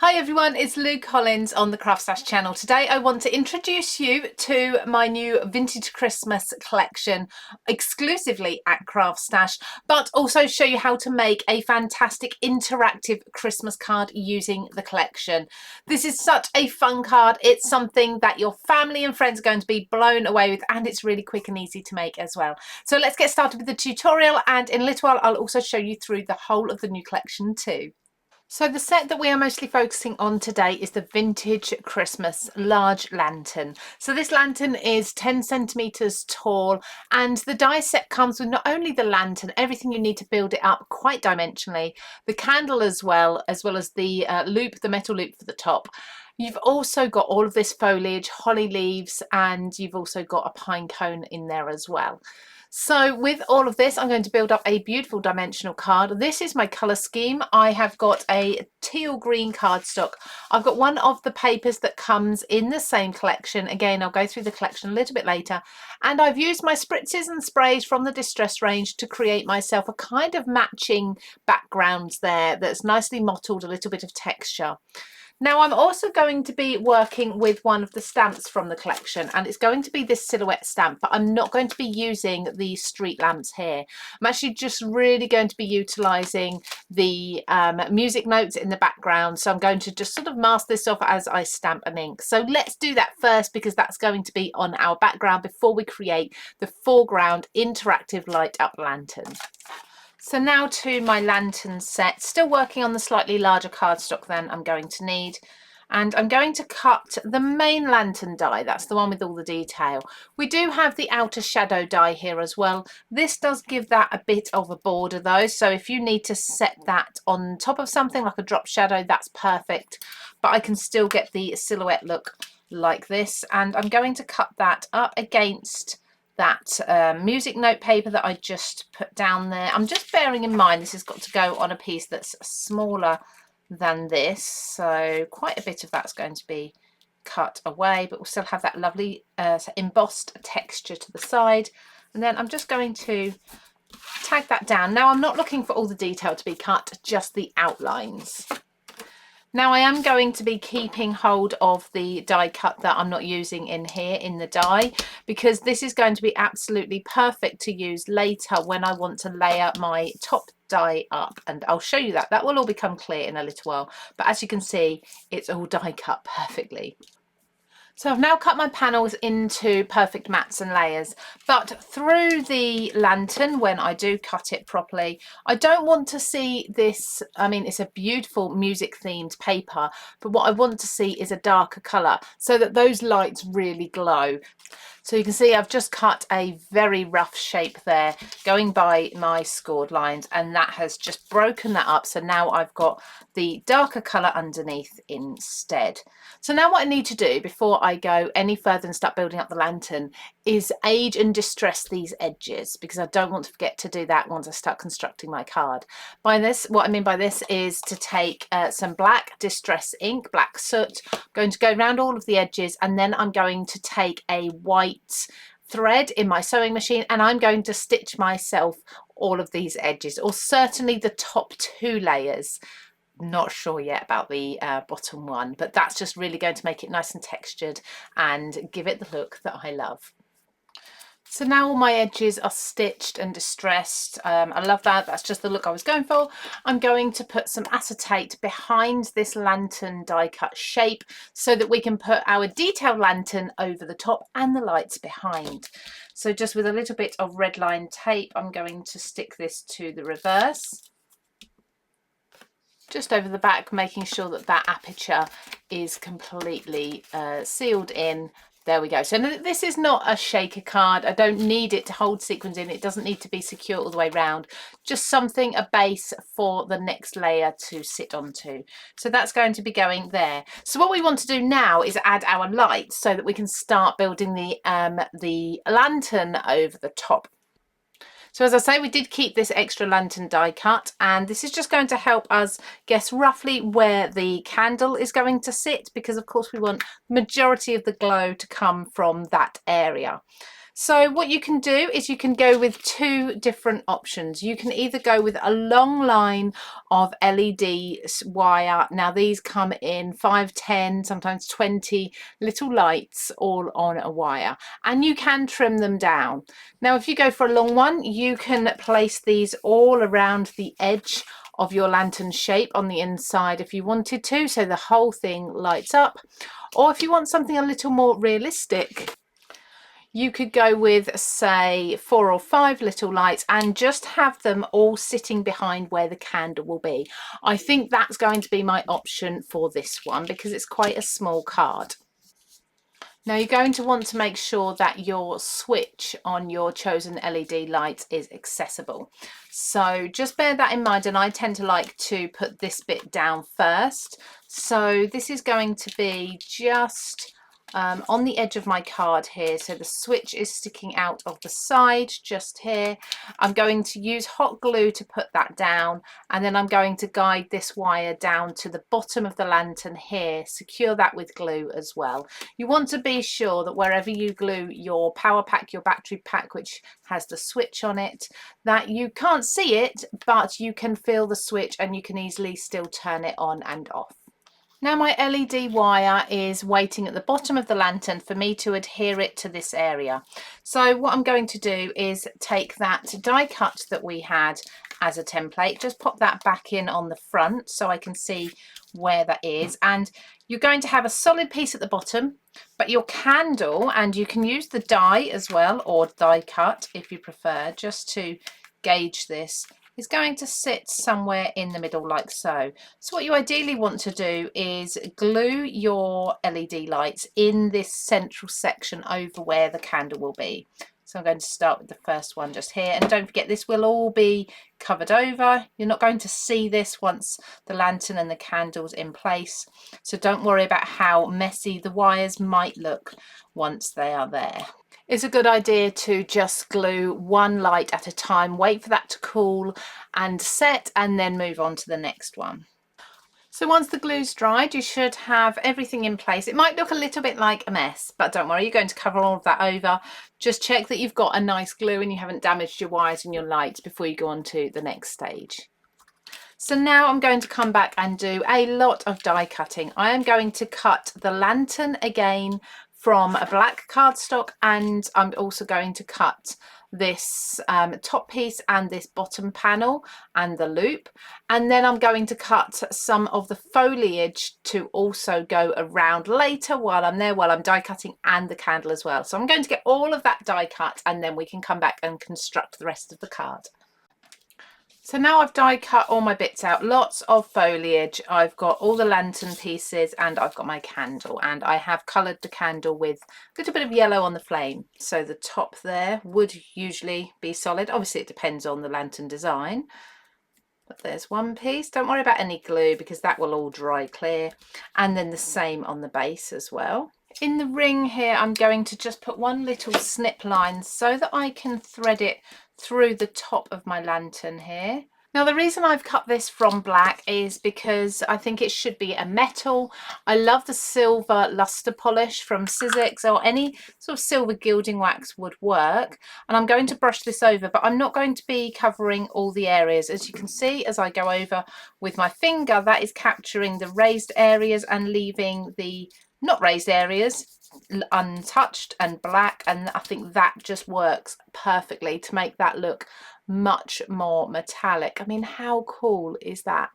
Hi everyone, it's Luke Collins on the CraftStash channel. Today I want to introduce you to my new vintage Christmas collection exclusively at CraftStash, but also show you how to make a fantastic interactive Christmas card using the collection. This is such a fun card. It's something that your family and friends are going to be blown away with, and it's really quick and easy to make as well. So let's get started with the tutorial, and in a little while I'll also show you through the whole of the new collection too. So the set that we are mostly focusing on today is the vintage Christmas large lantern. So this lantern is 10 centimeters tall, and the die set comes with not only the lantern, everything you need to build it up quite dimensionally, the candle as well as the loop, the metal loop for the top. You've also got all of this foliage, holly leaves, and you've also got a pine cone in there as well. So with all of this, I'm going to build up a beautiful dimensional card. This is my colour scheme. I have got a teal green cardstock. I've got one of the papers that comes in the same collection. Again, I'll go through the collection a little bit later. And I've used my spritzes and sprays from the Distress range to create myself a kind of matching background there that's nicely mottled, a little bit of texture. Now I'm also going to be working with one of the stamps from the collection, and it's going to be this silhouette stamp, but I'm not going to be using the street lamps here. I'm actually just really going to be utilising the music notes in the background, so I'm going to just sort of mask this off as I stamp and ink. So let's do that first, because that's going to be on our background before we create the foreground interactive light up lantern. So now to my lantern set, still working on the slightly larger cardstock than I'm going to need. And I'm going to cut the main lantern die, that's the one with all the detail. We do have the outer shadow die here as well. This does give that a bit of a border though, so if you need to set that on top of something like a drop shadow, that's perfect. But I can still get the silhouette look like this, and I'm going to cut that up against that music note paper that I just put down there. I'm just bearing in mind this has got to go on a piece that's smaller than this, so quite a bit of that's going to be cut away, but we'll still have that lovely embossed texture to the side. And then I'm just going to tag that down. Now I'm not looking for all the detail to be cut, just the outlines. Now I am going to be keeping hold of the die cut that I'm not using in here in the die, because this is going to be absolutely perfect to use later when I want to layer my top die up, and I'll show you that. That will all become clear in a little while, but as you can see, it's all die cut perfectly. So I've now cut my panels into perfect mats and layers, but through the lantern, when I do cut it properly, I don't want to see this. I mean, it's a beautiful music themed paper, but what I want to see is a darker colour so that those lights really glow. So you can see I've just cut a very rough shape there going by my scored lines, and that has just broken that up. So now I've got the darker colour underneath instead. So now what I need to do before I go any further and start building up the lantern is age and distress these edges, because I don't want to forget to do that once I start constructing my card. By this, what I mean by this is to take some black distress ink, black soot, I'm going to go around all of the edges, and then I'm going to take a white thread in my sewing machine, and I'm going to stitch myself all of these edges, or certainly the top two layers. Not sure yet about the bottom one, but that's just really going to make it nice and textured and give it the look that I love. So now all my edges are stitched and distressed. I love that. That's just the look I was going for. I'm going to put some acetate behind this lantern die cut shape so that we can put our detailed lantern over the top and the lights behind. So just with a little bit of red line tape, I'm going to stick this to the reverse, just over the back, making sure that that aperture is completely sealed in. There we go. So this is not a shaker card. I don't need it to hold sequins in. It doesn't need to be secure all the way around. Just something, a base for the next layer to sit onto. So that's going to be going there. So what we want to do now is add our lights so that we can start building the lantern over the top. So as I say, we did keep this extra lantern die cut, and this is just going to help us guess roughly where the candle is going to sit, because of course we want the majority of the glow to come from that area. So what you can do is you can go with two different options. You can either go with a long line of LED wire. Now these come in 5, 10, sometimes 20 little lights all on a wire, and you can trim them down. Now if you go for a long one, you can place these all around the edge of your lantern shape on the inside if you wanted to, so the whole thing lights up. Or if you want something a little more realistic, you could go with, say, 4 or 5 little lights and just have them all sitting behind where the candle will be. I think that's going to be my option for this one because it's quite a small card. Now you're going to want to make sure that your switch on your chosen LED light is accessible. So just bear that in mind, and I tend to like to put this bit down first. So this is going to be just on the edge of my card here, so the switch is sticking out of the side just here. I'm going to use hot glue to put that down, and then I'm going to guide this wire down to the bottom of the lantern here, secure that with glue as well. You want to be sure that wherever you glue your power pack, your battery pack, which has the switch on it, that you can't see it, but you can feel the switch and you can easily still turn it on and off. Now my LED wire is waiting at the bottom of the lantern for me to adhere it to this area. So what I'm going to do is take that die cut that we had as a template, just pop that back in on the front so I can see where that is, and you're going to have a solid piece at the bottom, but your candle, and you can use the die as well, or die cut if you prefer, just to gauge this, is going to sit somewhere in the middle like so. So what you ideally want to do is glue your LED lights in this central section over where the candle will be. So I'm going to start with the first one just here, and don't forget this will all be covered over. You're not going to see this once the lantern and the candle's in place, so don't worry about how messy the wires might look once they are there. It's a good idea to just glue one light at a time, wait for that to cool and set, and then move on to the next one. So once the glue's dried, you should have everything in place. It might look a little bit like a mess, but don't worry, you're going to cover all of that over. Just check that you've got a nice glue and you haven't damaged your wires and your lights before you go on to the next stage. So now I'm going to come back and do a lot of die cutting. I am going to cut the lantern again from a black cardstock, and I'm also going to cut this top piece and this bottom panel and the loop, and then I'm going to cut some of the foliage to also go around later while I'm there, while I'm die cutting, and the candle as well. So I'm going to get all of that die cut and then we can come back and construct the rest of the card. So now I've die cut all my bits out, lots of foliage, I've got all the lantern pieces, and I've got my candle, and I have coloured the candle with a little bit of yellow on the flame. So the top there would usually be solid. Obviously it depends on the lantern design. But there's one piece. Don't worry about any glue because that will all dry clear. And then the same on the base as well. In the ring here, I'm going to just put one little snip line so that I can thread it through the top of my lantern here. Now the reason I've cut this from black is because I think it should be a metal. I love the silver luster polish from Sizzix, or any sort of silver gilding wax would work. And I'm going to brush this over, but I'm not going to be covering all the areas. As you can see, as I go over with my finger, that is capturing the raised areas and leaving the not raised areas untouched and black, and I think that just works perfectly to make that look much more metallic. I mean, how cool is that?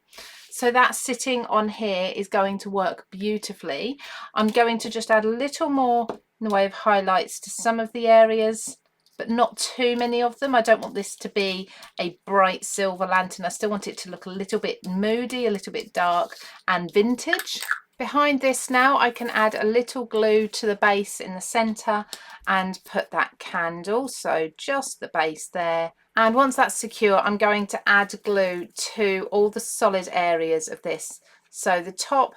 So that sitting on here is going to work beautifully. I'm going to just add a little more in the way of highlights to some of the areas, but not too many of them. I don't want this to be a bright silver lantern. I still want it to look a little bit moody, a little bit dark and vintage. Behind this now I can add a little glue to the base in the center and put that candle, so just the base there. And once that's secure, I'm going to add glue to all the solid areas of this, so the top,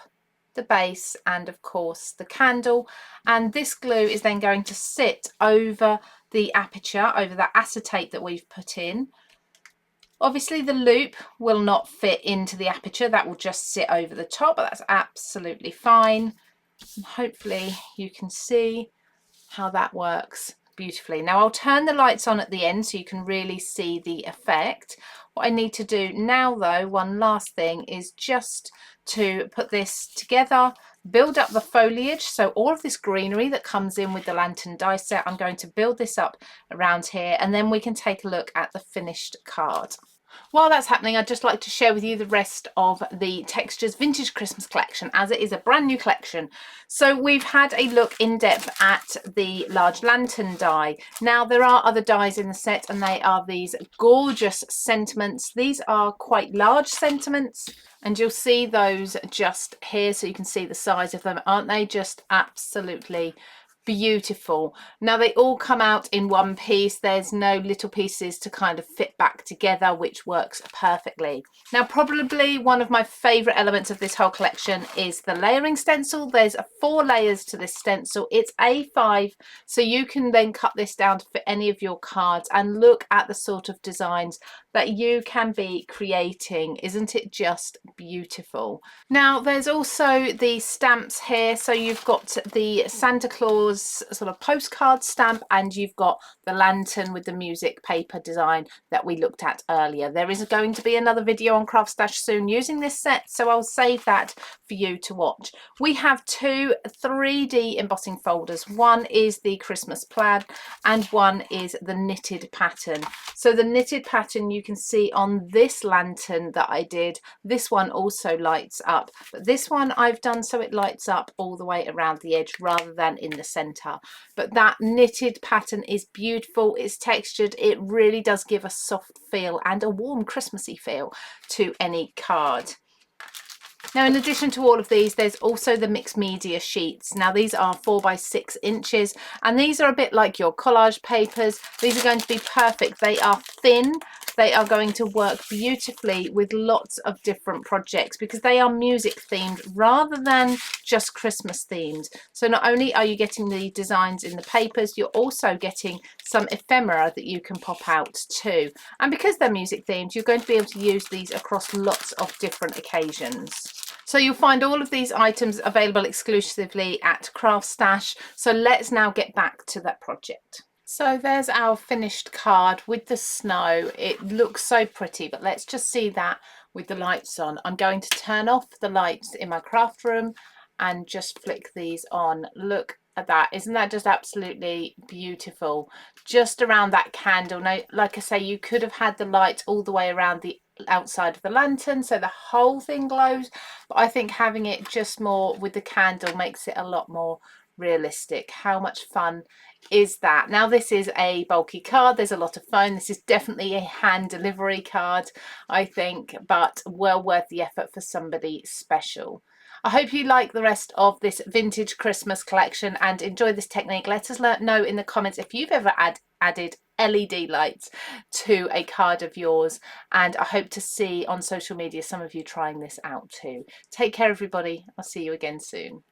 the base, and of course the candle. And this glue is then going to sit over the aperture, over the acetate that we've put in. Obviously the loop will not fit into the aperture, that will just sit over the top, but that's absolutely fine. And hopefully you can see how that works beautifully. Now I'll turn the lights on at the end so you can really see the effect. What I need to do now though, one last thing, is just to put this together, build up the foliage. So all of this greenery that comes in with the lantern die set, I'm going to build this up around here, and then we can take a look at the finished card. While that's happening, I'd just like to share with you the rest of the Textures Vintage Christmas collection, as it is a brand new collection. So we've had a look in depth at the large lantern die. Now there are other dies in the set, and they are these gorgeous sentiments. These are quite large sentiments, and you'll see those just here, so you can see the size of them. Aren't they just absolutely beautiful? Now they all come out in one piece. There's no little pieces to kind of fit back together, which works perfectly. Now probably one of my favorite elements of this whole collection is the layering stencil. There's 4 layers to this stencil. It's A5, so you can then cut this down to fit any of your cards, and look at the sort of designs that you can be creating. Isn't it just beautiful? Now there's also the stamps here. So you've got the Santa Claus sort of postcard stamp, and you've got the lantern with the music paper design that we looked at earlier. There is going to be another video on CraftStash soon using this set, so I'll save that for you to watch. We have 2 3D embossing folders. One is the Christmas plaid and one is the knitted pattern. So the knitted pattern you can see on this lantern that I did. This one also lights up, but this one I've done so it lights up all the way around the edge rather than in the center. But that knitted pattern is beautiful. It's textured. It really does give a soft feel and a warm Christmassy feel to any card. Now, in addition to all of these, there's also the mixed media sheets. Now, these are 4 by 6 inches, and these are a bit like your collage papers. These are going to be perfect. They are thin. They are going to work beautifully with lots of different projects because they are music themed rather than just Christmas themed. So not only are you getting the designs in the papers, you're also getting some ephemera that you can pop out too. And because they're music themed, you're going to be able to use these across lots of different occasions. So you'll find all of these items available exclusively at CraftStash. So let's now get back to that project. So there's our finished card with the snow. It looks so pretty, but let's just see that with the lights on. I'm going to turn off the lights in my craft room and just flick these on. Look at that. Isn't that just absolutely beautiful? Just around that candle. Now, like I say, you could have had the light all the way around the outside of the lantern so the whole thing glows, but I think having it just more with the candle makes it a lot more realistic. How much fun is that? Now this is a bulky card. There's a lot of foam. This is definitely a hand delivery card, I think, but well worth the effort for somebody special. I hope you like the rest of this vintage Christmas collection and enjoy this technique. Let us know in the comments if you've ever added LED lights to a card of yours, and I hope to see on social media some of you trying this out too. Take care everybody. I'll see you again soon.